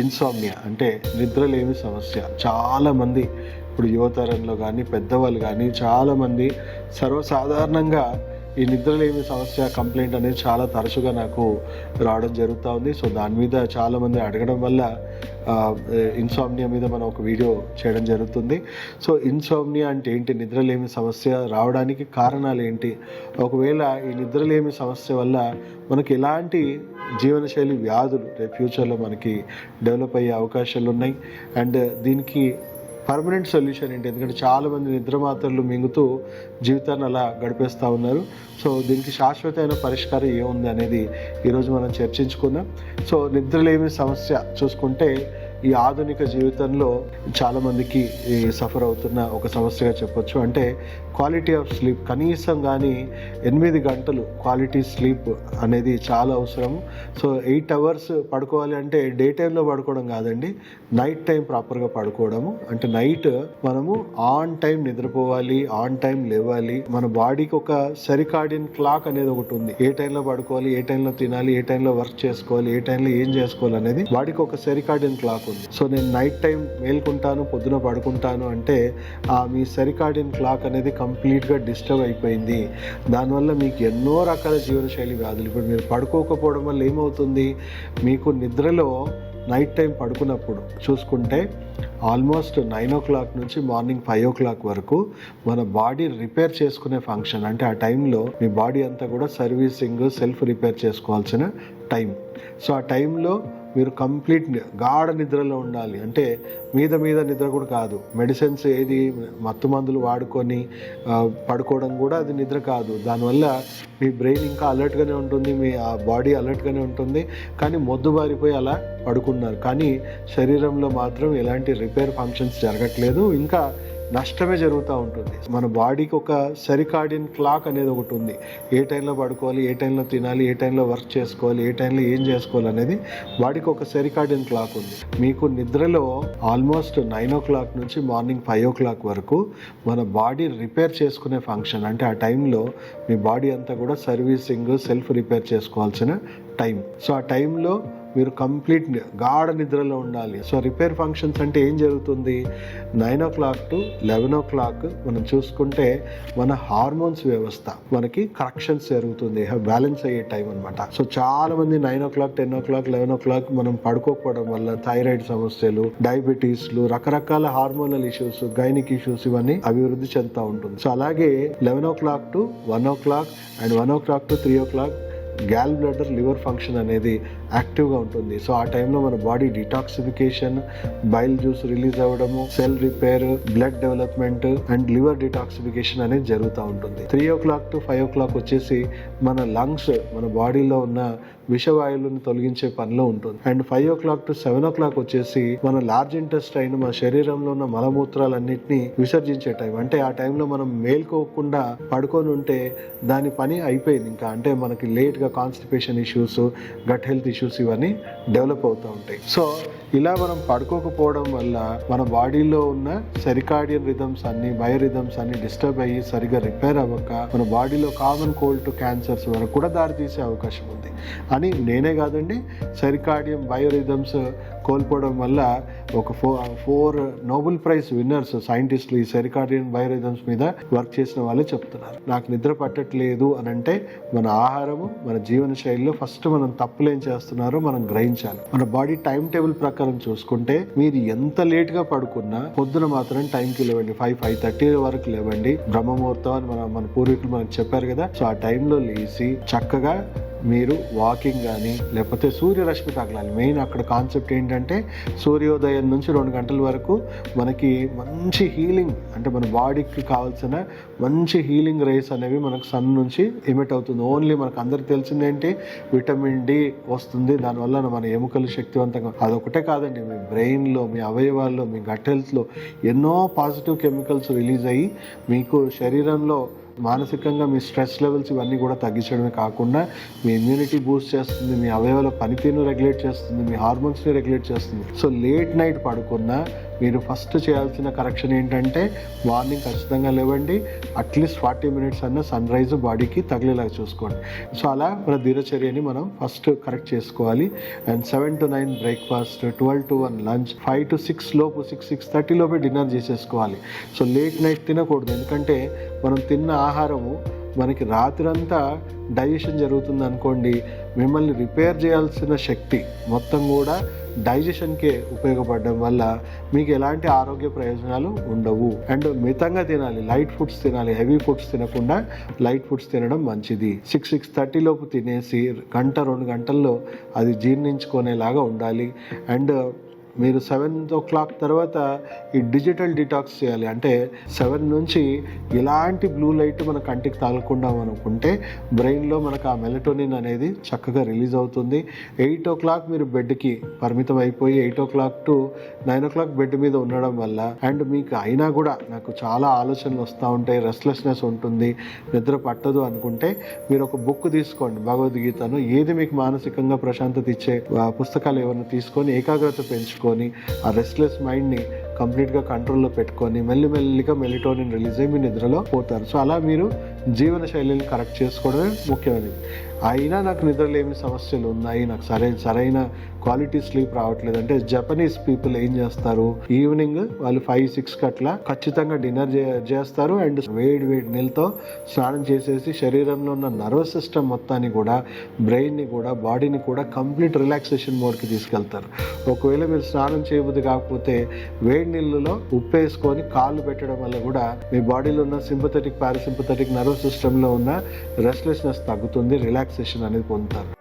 Insomnia అంటే నిద్రలేమి సమస్య చాలామంది ఇప్పుడు యువతరంలో కానీ పెద్దవాళ్ళు కానీ చాలామంది సర్వసాధారణంగా ఈ నిద్రలేమి సమస్య కంప్లైంట్ అనేది చాలా తరచుగా నాకు రావడం జరుగుతూ ఉంది. సో దాని మీద చాలామంది అడగడం వల్ల ఇన్సామ్నియా మీద మనం ఒక వీడియో చేయడం జరుగుతుంది. సో ఇన్సామ్నియా అంటే ఏంటి, నిద్రలేమి సమస్య రావడానికి కారణాలు ఏంటి, ఒకవేళ ఈ నిద్రలేమి సమస్య వల్ల మనకి ఎలాంటి జీవనశైలి వ్యాధులు రేపు ఫ్యూచర్లో మనకి డెవలప్ అయ్యే అవకాశాలు ఉన్నాయి, అండ్ దీనికి పర్మనెంట్ సొల్యూషన్ ఏంటి, ఎందుకంటే చాలామంది నిద్ర మాత్రలు మింగుతూ జీవితాన్ని అలా గడిపేస్తూ ఉన్నారు. సో దీనికి శాశ్వతమైన పరిష్కారం ఏముంది అనేది ఈరోజు మనం చర్చించుకుందాం. సో నిద్రలేమి సమస్య చూసుకుంటే ఈ ఆధునిక జీవితంలో చాలామందికి సఫర్ అవుతున్న ఒక సమస్యగా చెప్పొచ్చు. అంటే క్వాలిటీ ఆఫ్ స్లీప్, కనీసం కానీ 8 గంటలు క్వాలిటీ స్లీప్ అనేది చాలా అవసరం. సో 8 అవర్స్ పడుకోవాలి అంటే డే టైంలో పడుకోవడం కాదండి, నైట్ టైం ప్రాపర్గా పడుకోవడము. అంటే నైట్ మనము ఆన్ టైం నిద్రపోవాలి, ఆన్ టైం లేవాలి. మన బాడీకి ఒక సెరికాడియన్ క్లాక్ అనేది ఒకటి ఉంది. ఏ టైంలో పడుకోవాలి, ఏ టైంలో తినాలి, ఏ టైంలో వర్క్ చేసుకోవాలి, ఏ టైంలో ఏం చేసుకోవాలి అనేది బాడీకి ఒక సెరికాడియన్ క్లాక్ ఉంది. సో నేను నైట్ టైం మేల్కుంటాను, పొద్దున పడుకుంటాను అంటే మీ సెరికాడియన్ క్లాక్ అనేది కంప్లీట్గా డిస్టర్బ్ అయిపోయింది. దానివల్ల మీకు ఎన్నో రకాల జీవనశైలి వ్యాధులు, ఇప్పుడు మీరు పడుకోకపోవడం వల్ల ఏమవుతుంది, మీకు నిద్రలో నైట్ టైం పడుకున్నప్పుడు చూసుకుంటే ఆల్మోస్ట్ 9 o'clock నుంచి మార్నింగ్ 5 o'clock వరకు మన బాడీ రిపేర్ చేసుకునే ఫంక్షన్, అంటే ఆ టైంలో మీ బాడీ అంతా కూడా సర్వీసింగ్, సెల్ఫ్ రిపేర్ చేసుకోవాల్సిన టైం. సో ఆ టైంలో మీరు కంప్లీట్ గాఢ నిద్రలో ఉండాలి. అంటే మీద నిద్ర కూడా కాదు, మెడిసిన్స్ ఏది మత్తు మందులు వాడుకొని పడుకోవడం కూడా అది నిద్ర కాదు. దానివల్ల మీ బ్రెయిన్ ఇంకా అలర్ట్గానే ఉంటుంది, మీ బాడీ అలర్ట్గానే ఉంటుంది, కానీ మొద్దుబారిపోయి అలా పడుకున్నారు, కానీ శరీరంలో మాత్రం ఎలాంటి రిపేర్ ఫంక్షన్స్ జరగట్లేదు, ఇంకా నష్టమే జరుగుతూ ఉంటుంది. మన బాడీకి ఒక సెరికాడియన్ క్లాక్ అనేది ఒకటి ఉంది. ఏ టైంలో పడుకోవాలి, ఏ టైంలో తినాలి, ఏ టైంలో వర్క్ చేసుకోవాలి, ఏ టైంలో ఏం చేసుకోవాలి అనేది బాడీకి ఒక సెరికాడియన్ క్లాక్ ఉంది. మీకు నిద్రలో ఆల్మోస్ట్ 9 o'clock నుంచి మార్నింగ్ 5 o'clock వరకు మన బాడీ రిపేర్ చేసుకునే ఫంక్షన్, అంటే ఆ టైంలో మీ బాడీ అంతా కూడా సర్వీసింగ్, సెల్ఫ్ రిపేర్ చేసుకోవాల్సిన టైం. సో ఆ టైంలో మీరు కంప్లీట్ గాఢ నిద్రలో ఉండాలి. సో రిపేర్ ఫంక్షన్స్ అంటే ఏం జరుగుతుంది, 9 o'clock to 11 o'clock మనం చూసుకుంటే మన హార్మోన్స్ వ్యవస్థ మనకి కరెక్షన్స్ జరుగుతుంది, బ్యాలెన్స్ అయ్యే టైం అనమాట. సో చాలా మంది 9 o'clock, 10 o'clock, 11 o'clock మనం పడుకోకపోవడం వల్ల థైరాయిడ్ సమస్యలు, డయాబెటీస్లు, రకరకాల హార్మోనల్ ఇష్యూస్, గైనిక్ ఇష్యూస్ ఇవన్నీ అభివృద్ధి చెందుతూ ఉంటుంది. సో అలాగే 11 o'clock to 1 o'clock and 1 o'clock to 3 o'clock gallbladder, liver function అనేది యాక్టివ్గా ఉంటుంది. సో ఆ టైంలో మన body detoxification, bile juice release అవ్వడము, cell repair, blood development and liver detoxification అనేది జరుగుతూ ఉంటుంది. 3 o'clock to 5 o'clock వచ్చేసి మన లంగ్స్, మన బాడీలో ఉన్న విషవాయువులను తొలగించే పనిలో ఉంటుంది. అండ్ 5 o'clock to 7 o'clock వచ్చేసి మన లార్జ్ ఇంటెస్టైన్, మన శరీరంలో ఉన్న మలమూత్రాలన్నింటినీ విసర్జించే టైం. అంటే ఆ టైంలో మనం మేల్కోకుండా పడుకొని ఉంటే దాని పని అయిపోయింది ఇంకా, అంటే మనకి లేట్గా constipation issues, gut health issues ఇవన్నీ డెవలప్ అవుతూ ఉంటాయి. సో ఇలా మనం పడుకోకపోవడం వల్ల మన బాడీలో ఉన్న సెరికాడియన్ రిథమ్స్ అన్ని, బయోరిథమ్స్ అన్ని డిస్టర్బ్ అయ్యి సరిగా రిపేర్ అవ్వక మన బాడీలో కామన్ కోల్డ్ టు క్యాన్సర్స్ వరకు కూడా దారితీసే అవకాశం ఉంది అని నేనే కాదండి, సెరికాడియం బయోరిథమ్స్ కోల్పోవడం వల్ల ఒక 4 నోబెల్ ప్రైజ్ విన్నర్స్ సైంటిస్టులు ఈ సెరికాడియన్ బయోరిథమ్స్ మీద వర్క్ చేసిన వాళ్ళే చెప్తున్నారు. నాకు నిద్ర పట్టట్లేదు అని అంటే మన ఆహారము, మన జీవన శైలిలో ఫస్ట్ మనం తప్పులు ఏం చేస్తున్నారో మనం గ్రహించాలి. మన బాడీ టైం టేబుల్ ప్రకారం చూసుకుంటే మీరు ఎంత లేట్గా పడుకున్నా పొద్దున మాత్రం టైంకి లేవండి, 5:30 వరకు లేవండి. బ్రహ్మముహూర్తం అని మన పూర్వీకులు మనకు చెప్పారు కదా. సో ఆ టైంలో లేచి చక్కగా మీరు వాకింగ్ కానీ లేకపోతే సూర్యరశ్మి తగలాలి. మెయిన్ అక్కడ కాన్సెప్ట్ ఏంటంటే సూర్యోదయం నుంచి 2 గంటల వరకు మనకి మంచి హీలింగ్, అంటే మన బాడీకి కావాల్సిన మంచి హీలింగ్ రేస్ అనేవి మనకు సన్ నుంచి ఎమిట్ అవుతుంది. ఓన్లీ మనకు అందరికి తెలిసిందేంటి, విటమిన్ డి వస్తుంది, దానివల్ల మన ఎముకలు శక్తివంతంగా, అదొకటే కాదండి, మీ బ్రెయిన్లో, మీ అవయవాల్లో, మీ గట్ హెల్త్లో ఎన్నో పాజిటివ్ కెమికల్స్ రిలీజ్ అయ్యి మీకు శరీరంలో మానసికంగా మీ స్ట్రెస్ లెవెల్స్ ఇవన్నీ కూడా తగ్గించడమే కాకుండా మీ ఇమ్యూనిటీ బూస్ట్ చేస్తుంది, మీ అవయవాల పనితీరును రెగ్యులేట్ చేస్తుంది, మీ హార్మోన్స్ని రెగ్యులేట్ చేస్తుంది. సో లేట్ నైట్ పడుకున్నా మీరు ఫస్ట్ చేయాల్సిన కరెక్షన్ ఏంటంటే మార్నింగ్ ఖచ్చితంగా లేవండి, అట్లీస్ట్ 40 మినిట్స్ అన్న సన్ రైజ్ బాడీకి తగిలేలాగా చూసుకోండి. సో అలా మన దినచర్యని మనం ఫస్ట్ కరెక్ట్ చేసుకోవాలి. And 7 to 9 breakfast, 12 to 1 lunch, 5 to 6 లోపు 6:30 లోపే డిన్నర్ చేసేసుకోవాలి. సో లేట్ నైట్ తినకూడదు, ఎందుకంటే మనం తిన్న ఆహారము మనకి రాత్రంతా డైజెషన్ జరుగుతుంది అనుకోండి, మిమ్మల్ని రిపేర్ చేయాల్సిన శక్తి మొత్తం కూడా డైజెషన్కే ఉపయోగపడడం వల్ల మీకు ఎలాంటి ఆరోగ్య ప్రయోజనాలు ఉండవు. అండ్ మితంగా తినాలి, లైట్ ఫుడ్స్ తినాలి, హెవీ ఫుడ్స్ తినకుండా లైట్ ఫుడ్స్ తినడం మంచిది. 6:30 లోపు తినేసి 1-2 గంటల్లో అది జీర్ణించుకునేలాగా ఉండాలి. అండ్ మీరు 7 తర్వాత ఈ డిజిటల్ డిటాక్స్ చేయాలి. అంటే 7 నుంచి ఎలాంటి బ్లూ లైట్ మన కంటికి తాగకుండా అనుకుంటే బ్రెయిన్లో మనకు ఆ మెలటోనిన్ అనేది చక్కగా రిలీజ్ అవుతుంది. 8 మీరు బెడ్కి పరిమితం అయిపోయి 8 to 9 బెడ్ మీద ఉండడం వల్ల, అండ్ మీకు అయినా కూడా నాకు చాలా ఆలోచనలు వస్తూ ఉంటాయి, రెస్ట్లెస్నెస్ ఉంటుంది, నిద్ర పట్టదు అనుకుంటే మీరు ఒక బుక్ తీసుకోండి, భగవద్గీతను, ఏది మీకు మానసికంగా ప్రశాంతత ఇచ్చే పుస్తకాలు ఏమైనా తీసుకొని ఏకాగ్రత పెంచుకొని ఆ రెస్ట్లెస్ మైండ్ని కంప్లీట్గా కంట్రోల్లో పెట్టుకొని మెల్లిమెల్లిగా మెలిటోనిన్ రిలీజ్ అయ్యి మీ నిద్రలో పోతారు. సో అలా మీరు జీవన శైలిని కరెక్ట్ చేసుకోవడమే ముఖ్యమైనది. అయినా నాకు నిద్రలేమి సమస్యలు ఉన్నాయి, నాకు సరైన క్వాలిటీ స్లీప్ రావట్లేదు అంటే జపనీస్ పీపుల్ ఏం చేస్తారు, ఈవినింగ్ వాళ్ళు 5-6 అట్లా ఖచ్చితంగా డిన్నర్ చేస్తారు అండ్ వేడి నీళ్ళతో స్నానం చేసేసి శరీరంలో ఉన్న నర్వస్ సిస్టమ్ మొత్తాన్ని కూడా, బ్రెయిన్ని కూడా, బాడీని కూడా కంప్లీట్ రిలాక్సేషన్ మోడ్కి తీసుకెళ్తారు. ఒకవేళ మీరు స్నానం చేయబుద్ధి కాకపోతే వేడి నీళ్ళలో ఉప్పు వేసుకొని కాళ్ళు పెట్టడం వల్ల కూడా మీ బాడీలో ఉన్న సింపథెటిక్ పారాసింపథెటిక్ నర్వస్ సిస్టంలో ఉన్న రెస్ట్లెస్నెస్ తగ్గుతుంది, రిలాక్సేషన్ అనేది పొందుతారు.